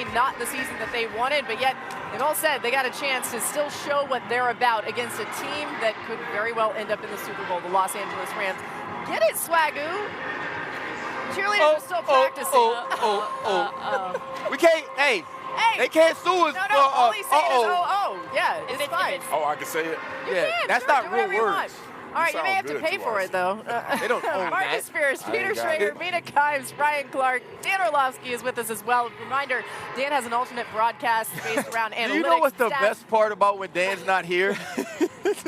certainly not the season that they wanted, but yet they've all said they got a chance to still show what they're about against a team that could very well end up in the Super Bowl, the Los Angeles Rams. Get it, Swagu. Cheerleaders are still practicing. We can't, hey, they can't sue us. No, all he's saying is, yeah, it's fine. Oh, I can say it? That's sure, not real words. All right, you may have to pay for it, though. They don't own Marcus that. Spears, Peter Schrager, Mina Kimes, Brian Clark, Dan Orlovsky is with us as well. Reminder, Dan has an alternate broadcast based around analytics. Do you know what's the best part about when Dan's not here?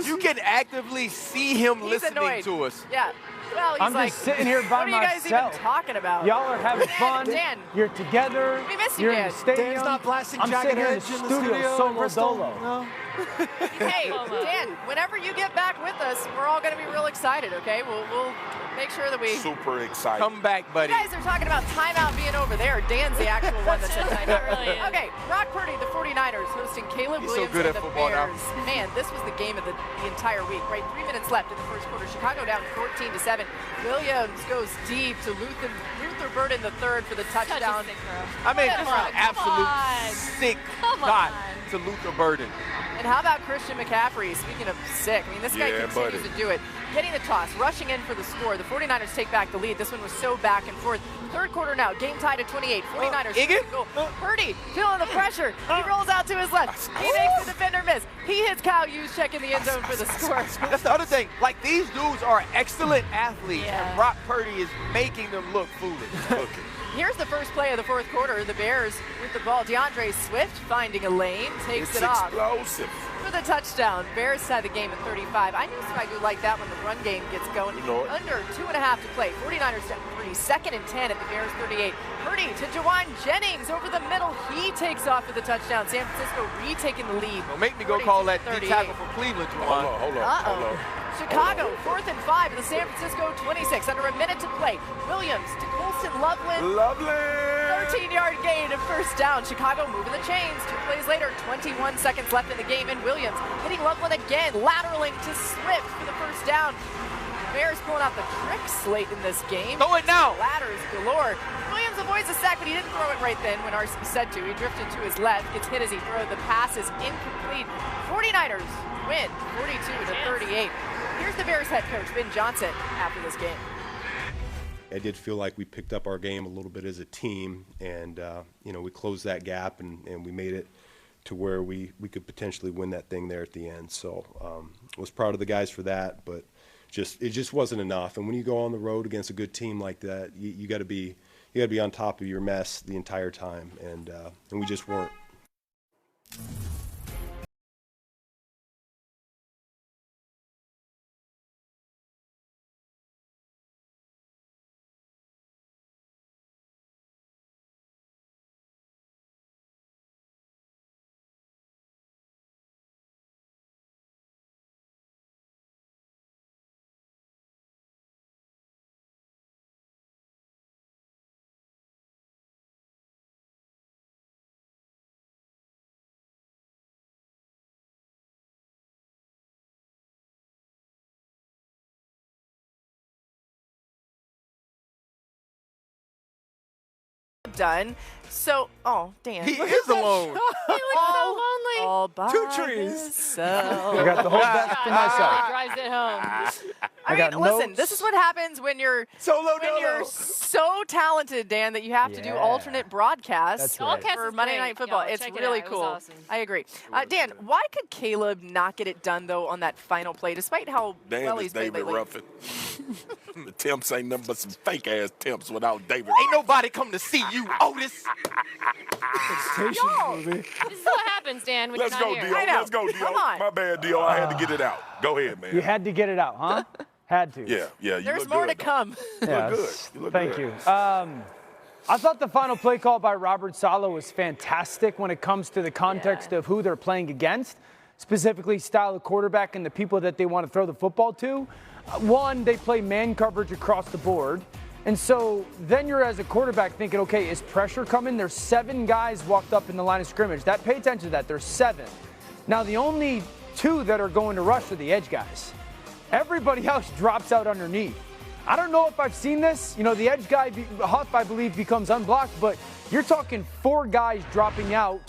You can actively see him listening to us. Yeah. Well, I'm like, just sitting here by myself. What are you guys even talking about? Y'all are having fun. Dan. You're together. We miss you, You're Dan. in the stadium. Dan's not blasting I'm Jagged sitting here in Edge the in the studio solo dolo. No? Hey, Dan, whenever you get back with us, we're all going to be real excited, okay? We'll make sure that we... Super excited. Come back, buddy. You guys are talking about timeout being over there. Dan's the actual one that said timeout. Okay, Brock Purdy, the 49ers, hosting Caleb Williams good and at the football now. Bears. Man, this was the game of the entire week, right? 3 minutes left in the first quarter. Chicago down 14-7. Williams goes deep to Luther Burden the third for the touchdown. I mean, just an absolute sick shot to Luther Burden. And how about Christian McCaffrey? Speaking of sick, I mean, this guy continues to do it. Getting the toss, rushing in for the score. The 49ers take back the lead. This one was so back and forth. Third quarter now, game tied at 28. 49ers goal. Purdy feeling the pressure. He rolls out to his left. He makes the defender miss. He hits Kyle Juszczyk in the end zone for the score. That's the other thing. Like, these dudes are excellent athletes, and Brock Purdy is making them look foolish. Here's the first play of the fourth quarter. The Bears with the ball. DeAndre Swift finding a lane, takes it off. Explosive. For the touchdown. Bears tie the game at 35. I knew Swagu liked that when the run game gets going. Under 2.5 to play. 49ers down 3. Second and 10 at the Bears 38. Purdy to Jawan Jennings over the middle. He takes off for the touchdown. San Francisco retaking the lead. Don't make me go call that D tackle for Cleveland, Jawan. Hold on. Chicago, 4th and 5 at the San Francisco 26. Under a minute to play. Williams to Colston Loveland. 13-yard gain and first down. Chicago moving the chains. 2 plays later, 21 seconds left in the game, and Williams hitting Loveland again, lateraling to Swift for the first down. Bears pulling out the tricks late in this game. Throw it now. Ladders galore. Williams avoids the sack, but he didn't throw it right then when RC said to. He drifted to his left, gets hit as he throws. The pass is incomplete. 49ers win 42-38. Here's the Bears head coach, Ben Johnson, after this game. I did feel like we picked up our game a little bit as a team, and we closed that gap, and we made it to where we could potentially win that thing there at the end. So I was proud of the guys for that, but it just wasn't enough. And when you go on the road against a good team like that, you got to be on top of your mess the entire time, and we just weren't. Done. So, Dan. He is alone. He looks so lonely. All by 2 trees. himself. I got the whole desk to myself. Drives it home. I mean, listen, notes. this is what happens when you're so talented, Dan, that you have to do alternate broadcasts for Monday Night Football. It's really cool. Awesome. I agree. Dan, why could Caleb not get it done, though, on that final play, despite how well he's played lately? Ruffin. The temps ain't nothing but some fake-ass temps without David. Ain't nobody come to see you, Otis. This is what happens, Dan, when Let's you're go, not here. Dio. Let's go, Dio. Come on. My bad, Dio. I had to get it out. Go ahead, man. You had to get it out, huh? Had to. Yeah. You There's look more good, to come. Yeah, good. You look thank good. you. I thought the final play call by Robert Saleh was fantastic when it comes to the context of who they're playing against, specifically style of quarterback and the people that they want to throw the football to. One, they play man coverage across the board. And so then you're, as a quarterback, thinking, okay, is pressure coming? There's 7 guys walked up in the line of scrimmage. Pay attention to that. There's 7. Now, the only 2 that are going to rush are the edge guys. Everybody else drops out underneath. I don't know if I've seen this. The edge guy, Huff, I believe, becomes unblocked, but You're talking 4 guys dropping out,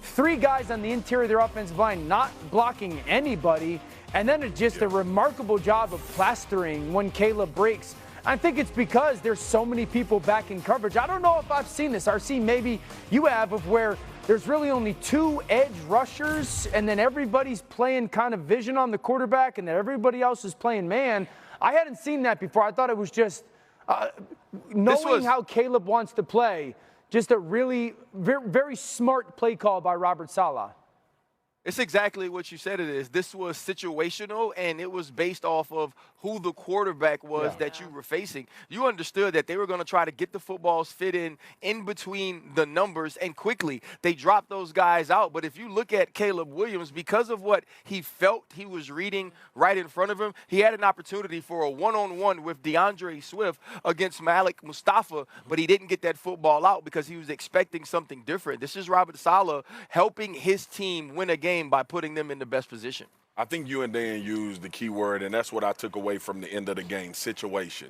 3 guys on the interior of their offensive line not blocking anybody, and then it's just a remarkable job of plastering when Caleb breaks. I think it's because there's so many people back in coverage. I don't know if I've seen this. RC, maybe you have, of where there's really only 2 edge rushers, and then everybody's playing kind of vision on the quarterback, and then everybody else is playing man. I hadn't seen that before. I thought it was just knowing how Caleb wants to play, just a really very, very smart play call by Robert Saleh. It's exactly what you said it is. This was situational, and it was based off of who the quarterback was that you were facing. You understood that they were going to try to get the footballs fit in between the numbers, and quickly they dropped those guys out. But if you look at Caleb Williams, because of what he felt he was reading right in front of him, he had an opportunity for a one-on-one with DeAndre Swift against Malik Mustafa, but he didn't get that football out because he was expecting something different. This is Robert Saleh helping his team win a game by putting them in the best position. I think you and Dan used the key word, and that's what I took away from the end of the game, situation.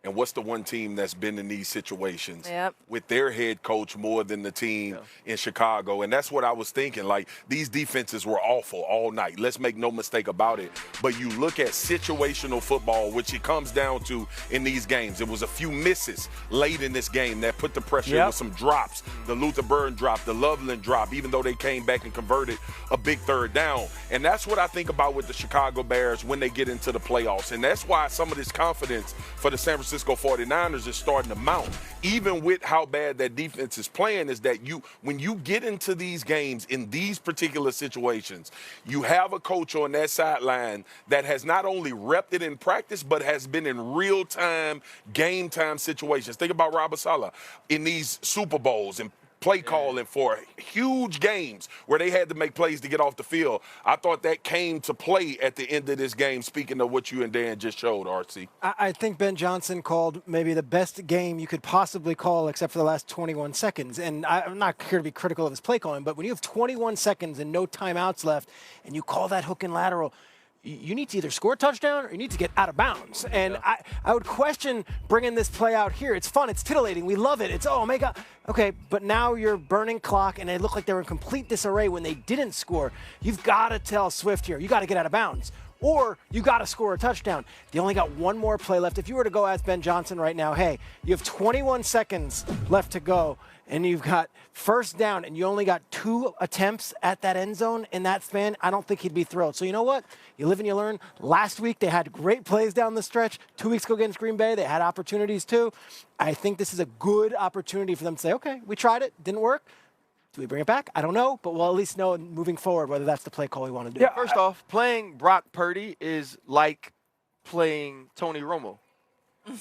And what's the one team that's been in these situations with their head coach more than the team in Chicago? And that's what I was thinking. Like, these defenses were awful all night. Let's make no mistake about it. But you look at situational football, which it comes down to in these games. It was a few misses late in this game that put the pressure with some drops. The Luther Burden drop, the Loveland drop, even though they came back and converted a big 3rd down. And that's what I think about with the Chicago Bears when they get into the playoffs. And that's why some of this confidence for the San Francisco 49ers is starting to mount. Even with how bad that defense is playing, is that when you get into these games in these particular situations, you have a coach on that sideline that has not only repped it in practice, but has been in real-time, game-time situations. Think about Robert Saleh in these Super Bowls and play calling for huge games where they had to make plays to get off the field. I thought that came to play at the end of this game, speaking of what you and Dan just showed, RC. I think Ben Johnson called maybe the best game you could possibly call except for the last 21 seconds. And I'm not here to be critical of his play calling, but when you have 21 seconds and no timeouts left and you call that hook and lateral, you need to either score a touchdown or you need to get out of bounds. And I would question bringing this play out here. It's fun. It's titillating. We love it. It's, oh, my God. Okay, but now you're burning clock, and it looked like they were in complete disarray when they didn't score. You've got to tell Swift here, you got to get out of bounds. Or you got to score a touchdown. They only got one more play left. If you were to go ask Ben Johnson right now, hey, you have 21 seconds left to go, and you've got 1st down, and you only got 2 attempts at that end zone in that span, I don't think he'd be thrilled. So you know what? You live and you learn. Last week, they had great plays down the stretch. 2 weeks ago against Green Bay, they had opportunities too. I think this is a good opportunity for them to say, okay, we tried it, didn't work. Do we bring it back? I don't know, but we'll at least know moving forward whether that's the play call we want to do. Yeah, first off, playing Brock Purdy is like playing Tony Romo.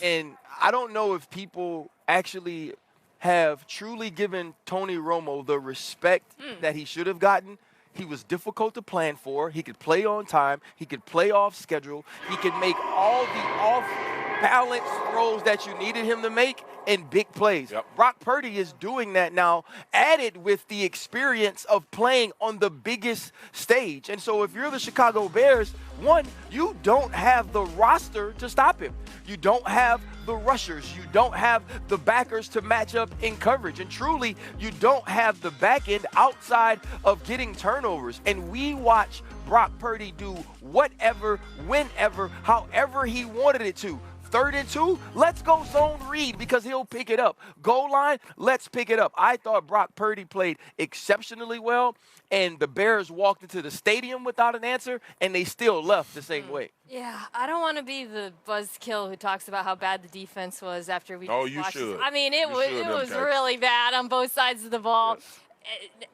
And I don't know if people actually have truly given Tony Romo the respect that he should have gotten. He was difficult to plan for. He could play on time. He could play off schedule. He could make all the off-balance throws that you needed him to make in big plays. Brock Purdy is doing that now, added with the experience of playing on the biggest stage. And so if you're the Chicago Bears, one, you don't have the roster to stop him. You don't have the rushers. You don't have the backers to match up in coverage. And truly, you don't have the back end outside of getting turnovers. And we watch Brock Purdy do whatever, whenever, however he wanted it to. 3rd and 2, let's go zone read because he'll pick it up. Goal line, let's pick it up. I thought Brock Purdy played exceptionally well, and the Bears walked into the stadium without an answer, and they still left the same way. Yeah, I don't want to be the buzzkill who talks about how bad the defense was after we Oh, you watched should. this. I mean, it was really bad on both sides of the ball.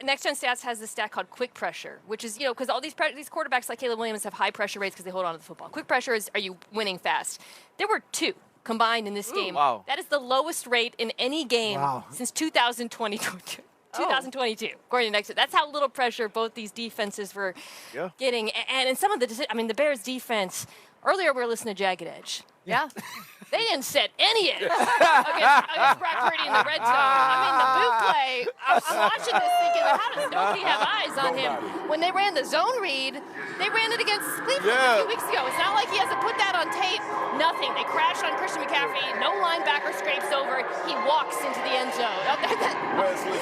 Next Gen Stats has this stat called quick pressure, which is, because all these quarterbacks like Caleb Williams have high pressure rates because they hold on to the football. Quick pressure is, are you winning fast? There were 2 combined in this game. Wow. That is the lowest rate in any game since 2022. 2022, according to Next. That's how little pressure both these defenses were getting. And in some of the Bears defense, earlier we were listening to Jagged Edge. Yeah. They didn't set any against Brock Purdy in the red zone. I mean, the boot play, I'm watching this thinking, how does nobody have eyes on him? When they ran the zone read, they ran it against Cleveland a few weeks ago. It's not like he hasn't put that on tape. Nothing. They crashed on Christian McCaffrey. No linebacker scrapes over. He walks into the end zone.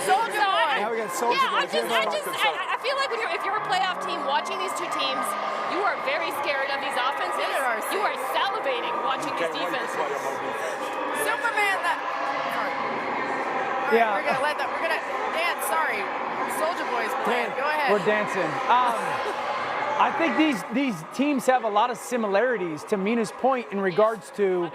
Soldier Boy. Now we got Soldier Boy. I feel like if you're a playoff team watching these two teams, you are very scared of these offenses. You are salivating watching these defenses. Superman, that. Sorry. All right, Yeah. we're gonna let that. We're gonna dance. Sorry, Soldier Boy's playing. Go ahead. We're dancing. I think these teams have a lot of similarities. To Mina's point in regards to,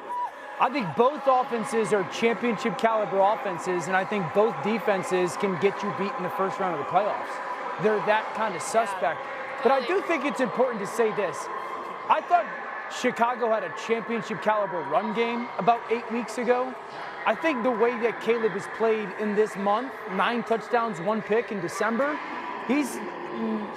I think both offenses are championship caliber offenses, and I think both defenses can get you beat in the first round of the playoffs. They're that kind of suspect. But I do think it's important to say this. I thought Chicago had a championship caliber run game about 8 weeks ago. I think the way that Caleb has played in this month, 9 touchdowns, 1 pick in December, he's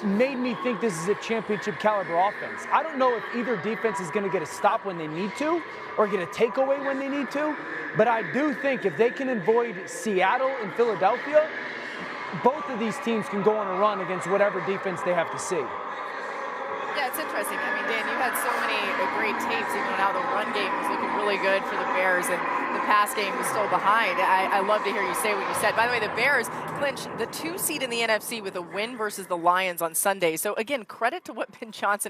made me think this is a championship caliber offense. I don't know if either defense is going to get a stop when they need to or get a takeaway when they need to, but I do think if they can avoid Seattle and Philadelphia, both of these teams can go on a run against whatever defense they have to see. Yeah, it's interesting. I mean, Dan, you had so many great tapes, even how the run game was looking really good for the Bears and the pass game was still behind. I love to hear you say what you said. By the way, the Bears clinched the 2 seed in the NFC with a win versus the Lions on Sunday. So, again, credit to what Ben Johnson